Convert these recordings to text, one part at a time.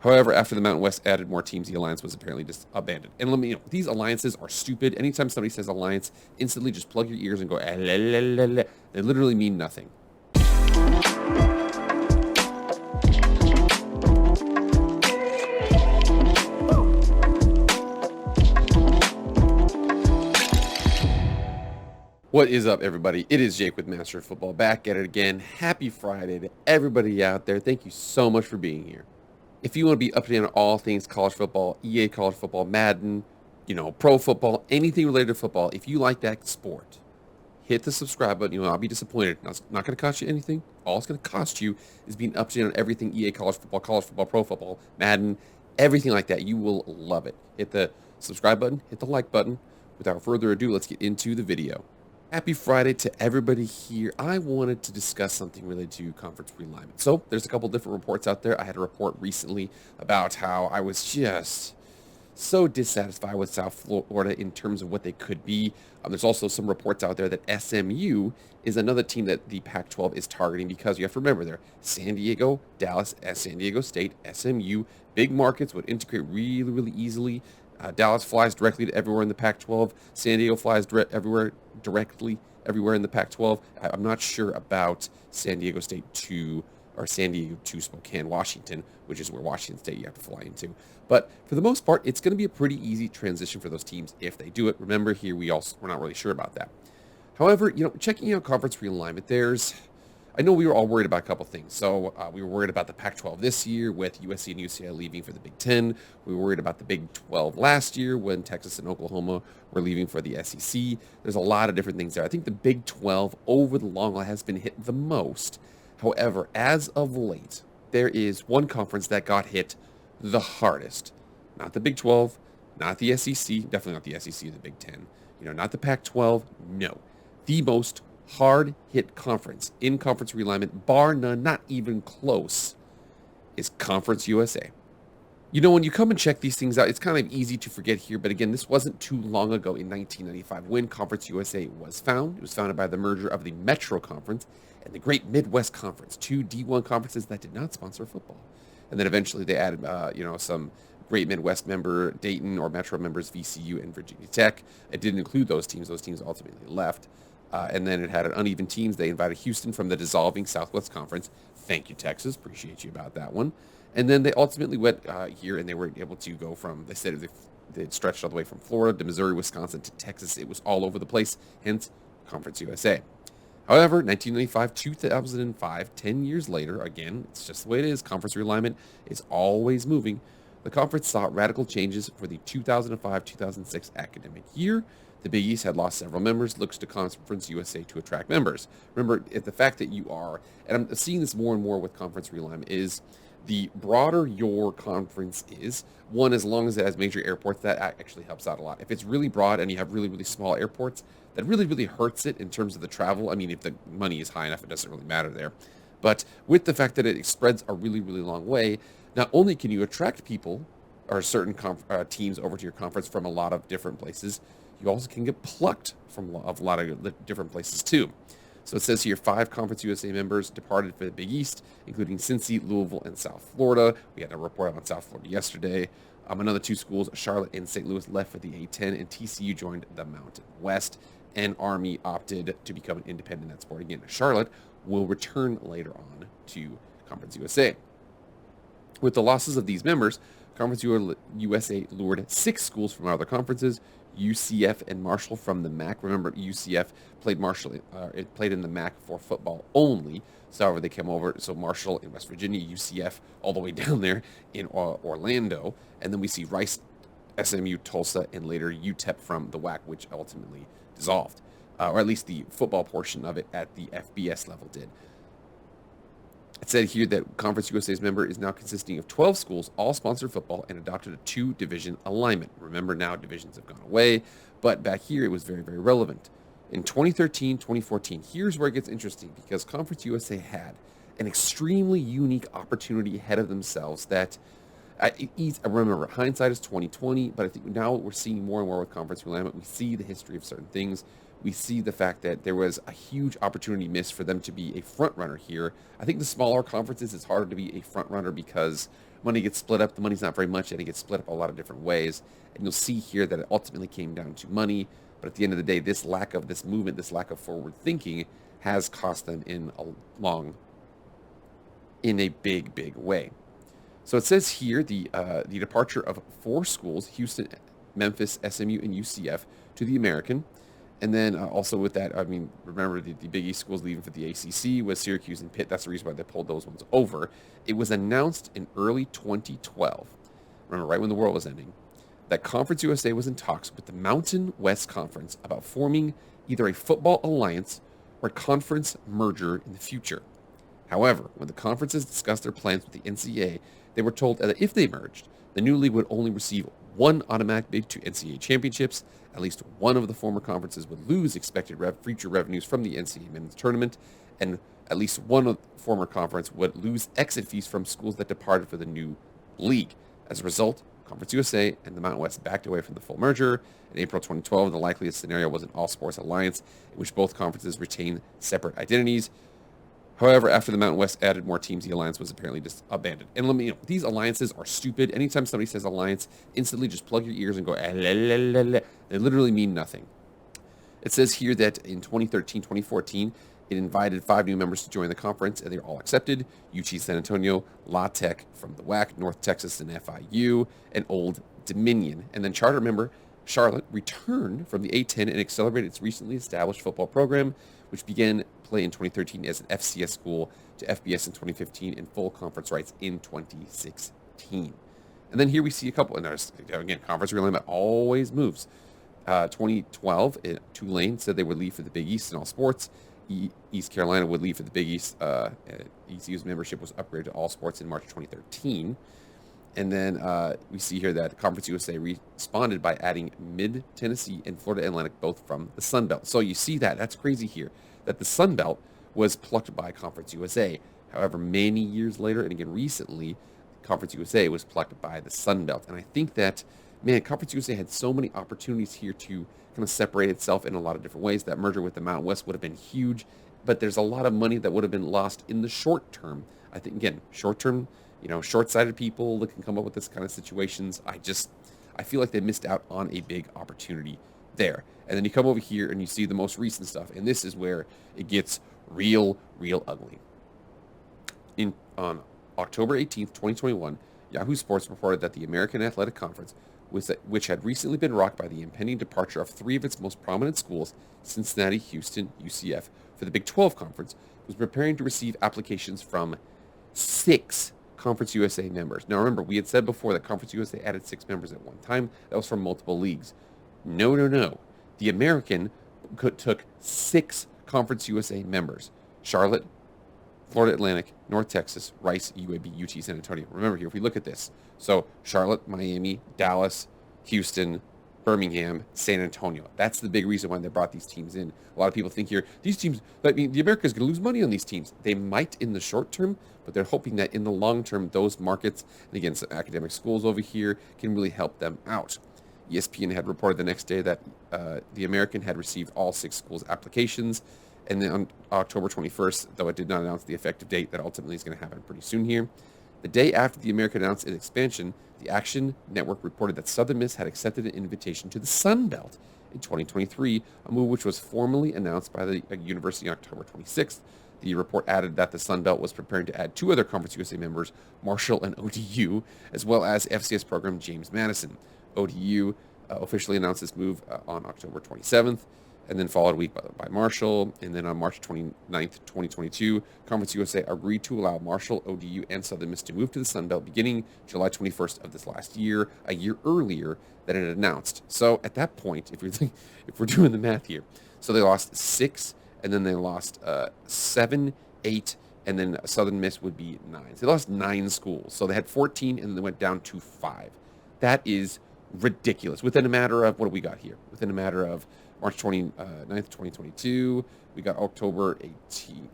However, after the Mountain West added more teams, the alliance was apparently just abandoned. And let me, these alliances are stupid. Anytime somebody says alliance, instantly just plug your ears and go, la, la, la, la. They literally mean nothing. What is up, everybody? It is Jake with Master of Football, back at it again. Happy Friday to everybody out there. Thank you so much for being here. If you want to be up to date on all things college football, EA college football, Madden, pro football, anything related to football, if you like that sport, hit the subscribe button. I'll be disappointed. Now, it's not going to cost you anything. All it's going to cost you is being up to date on everything EA college football, pro football, Madden, everything like that. You will love it. Hit the subscribe button, hit the like button. Without further ado, let's get into the video. Happy Friday to everybody here. I wanted to discuss something related to conference realignment. So there's a couple different reports out there. I had a report recently about how I was just so dissatisfied with South Florida in terms of what they could be. There's also some reports out there that SMU is another team that the Pac-12 is targeting, because you have to remember, they're San Diego, Dallas, San Diego State, SMU, big markets, would integrate really, really easily. Dallas flies directly to everywhere in the Pac-12. San Diego flies directly everywhere in the Pac-12. I'm not sure about San Diego State to Spokane, Washington, which is where Washington State you have to fly into. But for the most part, it's going to be a pretty easy transition for those teams if they do it. Remember, here we're not really sure about that. However, checking out conference realignment, I know we were all worried about a couple things. So we were worried about the Pac-12 this year with USC and UCLA leaving for the Big Ten. We were worried about the Big 12 last year when Texas and Oklahoma were leaving for the SEC. There's a lot of different things there. I think the Big 12 over the long haul has been hit the most. However, as of late, there is one conference that got hit the hardest. Not the Big 12, not the SEC, definitely not the SEC or the Big 10. Not the Pac-12, no. The most hard-hit conference in conference realignment, bar none, not even close, is Conference USA. When you come and check these things out, it's kind of easy to forget here, but again, this wasn't too long ago in 1995 when Conference USA was found. It was founded by the merger of the Metro Conference and the Great Midwest Conference, two D1 conferences that did not sponsor football. And then eventually they added, some Great Midwest member, Dayton or Metro members, VCU and Virginia Tech. It didn't include those teams. Those teams ultimately left. And then it had an uneven teams. They invited Houston from the dissolving Southwest Conference. Thank you, Texas. Appreciate you about that one. And then they ultimately went here, and they were able to go from, they said they stretched all the way from Florida to Missouri, Wisconsin to Texas. It was all over the place, hence Conference USA. However, 1995, 2005, 10 years later, again, it's just the way it is. Conference realignment is always moving. The conference saw radical changes for the 2005-2006 academic year. The Big East had lost several members, looks to Conference USA to attract members. Remember, the fact that you are, and I'm seeing this more and more with conference realignment, is the broader your conference is, one, as long as it has major airports, that actually helps out a lot. If it's really broad and you have really, really small airports, that really, really hurts it in terms of the travel. I mean, if the money is high enough, it doesn't really matter there. But with the fact that it spreads a really, really long way, not only can you attract people or certain teams over to your conference from a lot of different places, you also can get plucked from a lot of different places too. So it says here 5 Conference USA members departed for the Big East, including Cincy, Louisville, and South Florida. We had a report on South Florida yesterday. Another 2 schools, Charlotte and St. Louis, left for the A-10, and TCU joined the Mountain West, and Army opted to become an independent in that sport. Again, Charlotte will return later on to Conference USA. With the losses of these members, Conference USA lured 6 schools from other conferences, UCF and Marshall from the MAC. Remember, UCF played it played in the MAC for football only. So however, they came over. So Marshall in West Virginia, UCF all the way down there in Orlando. And then we see Rice, SMU, Tulsa, and later UTEP from the WAC, which ultimately dissolved. Or at least the football portion of it at the FBS level did. It said here that Conference USA's member is now consisting of 12 schools, all sponsor football, and adopted a 2-division alignment. Remember, now divisions have gone away, but back here it was very, very relevant. In 2013, 2014, here's where it gets interesting, because Conference USA had an extremely unique opportunity ahead of themselves that, I remember, hindsight is 2020, but I think now we're seeing more and more with conference realignment. We see the history of certain things. We see the fact that there was a huge opportunity missed for them to be a front runner here. I think the smaller conferences, it's harder to be a front runner because money gets split up. The money's not very much, and it gets split up a lot of different ways. And you'll see here that it ultimately came down to money. But at the end of the day, this lack of this movement, this lack of forward thinking, has cost them in a big, big way. So it says here the departure of 4 schools: Houston, Memphis, SMU, and UCF, to the American. And then also with that, I mean, remember the Big East schools leaving for the ACC was Syracuse and Pitt. That's the reason why they pulled those ones over. It was announced in early 2012, remember, right when the world was ending, that Conference USA was in talks with the Mountain West Conference about forming either a football alliance or a conference merger in the future. However, when the conferences discussed their plans with the NCAA, they were told that if they merged, the new league would only receive one automatic bid to NCAA championships. At least one of the former conferences would lose expected future revenues from the NCAA men's tournament, and at least one of the former conference would lose exit fees from schools that departed for the new league. As a result, Conference USA and the Mountain West backed away from the full merger. In April 2012, the likeliest scenario was an all-sports alliance in which both conferences retain separate identities. However, after the Mountain West added more teams, the alliance was apparently just abandoned. And let me, these alliances are stupid. Anytime somebody says alliance, instantly just plug your ears and go, la, la, la, la. They literally mean nothing. It says here that in 2013, 2014, it invited 5 new members to join the conference, and they're all accepted: UT San Antonio, La Tech from the WAC, North Texas and FIU, and Old Dominion. And then charter member Charlotte returned from the A10 and accelerated its recently established football program, which began play in 2013 as an FCS school, to FBS in 2015 and full conference rights in 2016. And then here we see a couple, and there's, again, conference realignment always moves. 2012, Tulane said they would leave for the Big East in all sports. East Carolina would leave for the Big East. ECU's membership was upgraded to all sports in March 2013. And then we see here that Conference USA responded by adding Mid-Tennessee and Florida Atlantic, both from the Sun Belt. So you see that. That's crazy here, that the Sun Belt was plucked by Conference USA. However, many years later, and again recently, Conference USA was plucked by the Sun Belt. And I think that, man, Conference USA had so many opportunities here to kind of separate itself in a lot of different ways. That merger with the Mountain West would have been huge, but there's a lot of money that would have been lost in the short term. I think, again, short term, short-sighted people that can come up with this kind of situations. I feel like they missed out on a big opportunity there. And then you come over here and you see the most recent stuff, and this is where it gets real ugly. On October 18th, 2021, Yahoo Sports reported that the American Athletic Conference, which had recently been rocked by the impending departure of 3 of its most prominent schools, Cincinnati, Houston, UCF, for the Big 12 Conference, was preparing to receive applications from 6 Conference USA members. Now remember, we had said before that Conference USA added 6 members at one time. That was from multiple leagues. No. The American took 6 Conference USA members: Charlotte, Florida Atlantic, North Texas, Rice, UAB, UT San Antonio. Remember here, if we look at this, so Charlotte, Miami, Dallas, Houston, Birmingham, San Antonio. That's the big reason why they brought these teams in. A lot of people think here, these teams, I mean, the America's going to lose money on these teams. They might in the short term, but they're hoping that in the long term, those markets, and again, some academic schools over here, can really help them out. ESPN had reported the next day that the American had received all 6 schools' applications. And then on October 21st, though it did not announce the effective date, that ultimately is going to happen pretty soon here. The day after the American announced its expansion, the Action Network reported that Southern Miss had accepted an invitation to the Sun Belt in 2023, a move which was formally announced by the university on October 26th. The report added that the Sun Belt was preparing to add 2 other Conference USA members, Marshall and ODU, as well as FCS program James Madison. ODU officially announced this move on October 27th, and then followed a week by Marshall. And then on March 29th, 2022, Conference USA agreed to allow Marshall, ODU, and Southern Miss to move to the Sun Belt beginning July 21st of this last year, a year earlier than it announced. So at that point, if we're doing the math here, so they lost 6, and then they lost 7, 8, and then Southern Miss would be 9. So they lost 9 schools. So they had 14, and then they went down to 5. That is ridiculous. Within a matter of, what do we got here? Within a matter of March 29th, 2022. We got October 18th,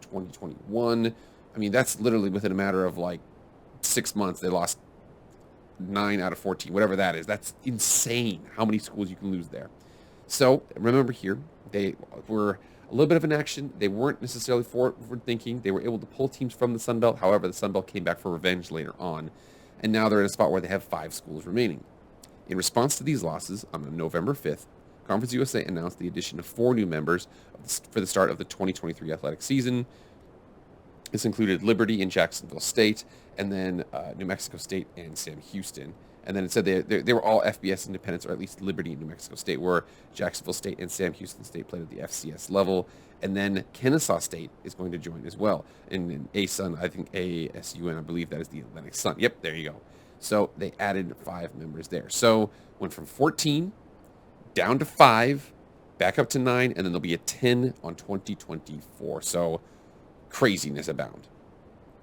2021. I mean, that's literally within a matter of like 6 months. They lost 9 out of 14, whatever that is. That's insane how many schools you can lose there. So remember here, they were A little bit of an action. They weren't necessarily forward thinking. They were able to pull teams from the Sun Belt. However, the Sun Belt came back for revenge later on, and now they're in a spot where they have 5 schools remaining. In response to these losses, on November 5th, Conference USA announced the addition of 4 new members for the start of the 2023 athletic season. This included Liberty and Jacksonville State, and then New Mexico State and Sam Houston. And then it said they were all FBS independents, or at least Liberty and New Mexico State were. Jacksonville State and Sam Houston State played at the FCS level. And then Kennesaw State is going to join as well. And in ASUN, I think ASUN, I believe that is the Atlantic Sun. Yep, there you go. So they added 5 members there. So went from 14 down to 5, back up to 9, and then there'll be a 10 on 2024. So craziness abound.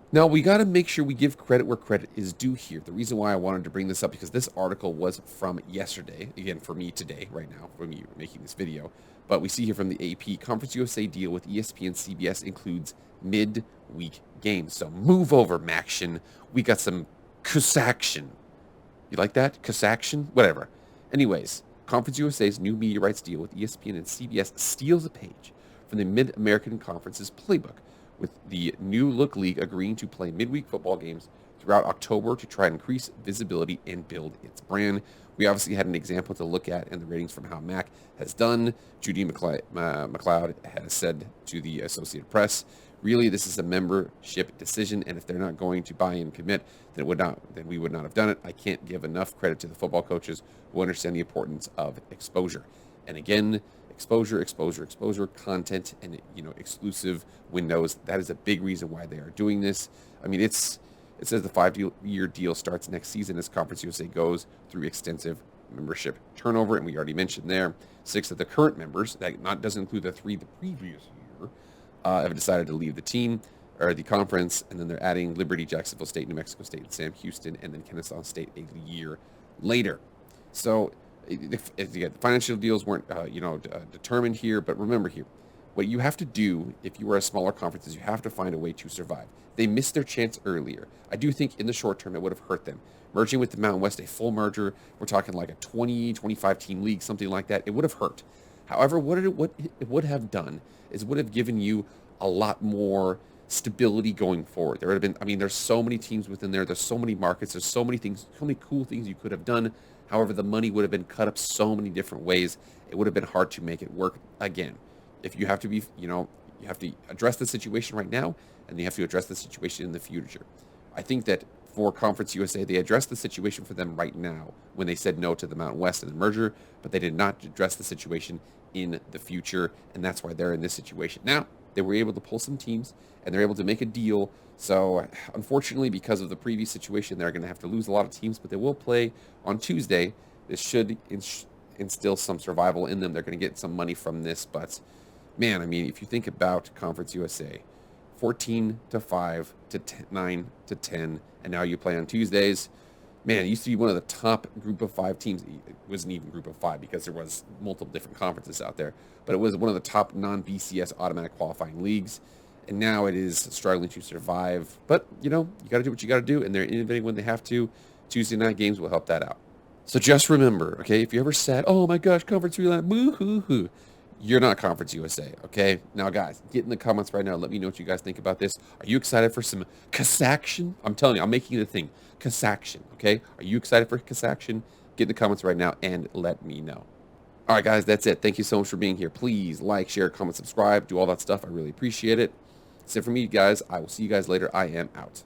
Now, we got to make sure we give credit where credit is due here. The reason why I wanted to bring this up, because this article was from yesterday, again, for me today, right now, for me making this video. But we see here from the AP, Conference USA deal with ESPN CBS includes mid-week games. So move over, Maction. We got some cuss-action. You like that? Cuss-action? Whatever. Anyways, Conference USA's new media rights deal with ESPN and CBS steals a page from the Mid-American Conference's playbook, with the New Look League agreeing to play midweek football games throughout October to try and increase visibility and build its brand. We obviously had an example to look at in the ratings from how MAC has done. Judy McLeod has said to the Associated Press, really, this is a membership decision, and if they're not going to buy and commit, then we would not have done it. I can't give enough credit to the football coaches who understand the importance of exposure. And again, exposure, content, and exclusive windows. That is a big reason why they are doing this. I mean, it says the 5-year deal starts next season as Conference USA goes through extensive membership turnover, and we already mentioned there 6 of the current members, that doesn't include the 3 the previous year, have decided to leave the team or the conference, and then they're adding Liberty, Jacksonville State, New Mexico State, and Sam Houston, and then Kennesaw State a year later. So the financial deals weren't determined here, but remember here, what you have to do if you are a smaller conference is you have to find a way to survive. They missed their chance earlier. I do think in the short term it would have hurt them. Merging with the Mountain West, a full merger, we're talking like a 20, 25 team league, something like that, it would have hurt. However, what it would have done is it would have given you a lot more stability going forward. There would have been, there's so many teams within there, there's so many markets, there's so many things, so many cool things you could have done. However, the money would have been cut up so many different ways. It would have been hard to make it work again. If you have to be, you have to address the situation right now, and you have to address the situation in the future. I think that for Conference USA, they addressed the situation for them right now when they said no to the Mountain West and the merger, but they did not address the situation in the future, and that's why they're in this situation. Now, they were able to pull some teams, and they're able to make a deal. So, unfortunately, because of the previous situation, they're going to have to lose a lot of teams, but they will play on Tuesday. This should instill some survival in them. They're going to get some money from this, but man, if you think about Conference USA, 14 to 5 to 9 to 10, and now you play on Tuesdays. Man, it used to be one of the top group of 5 teams. It wasn't even group of 5 because there was multiple different conferences out there, but it was one of the top non-BCS automatic qualifying leagues, and now it is struggling to survive. But, you got to do what you got to do, and they're innovating when they have to. Tuesday night games will help that out. So just remember, okay, if you ever said, oh my gosh, Conference Realignment, boo-hoo-hoo, you're not Conference USA, okay? Now, guys, get in the comments right now. Let me know what you guys think about this. Are you excited for some cuss-action? I'm telling you, I'm making it a thing. Cuss-action, okay? Are you excited for cuss-action? Get in the comments right now and let me know. All right, guys, that's it. Thank you so much for being here. Please like, share, comment, subscribe, do all that stuff. I really appreciate it. That's it for me, guys. I will see you guys later. I am out.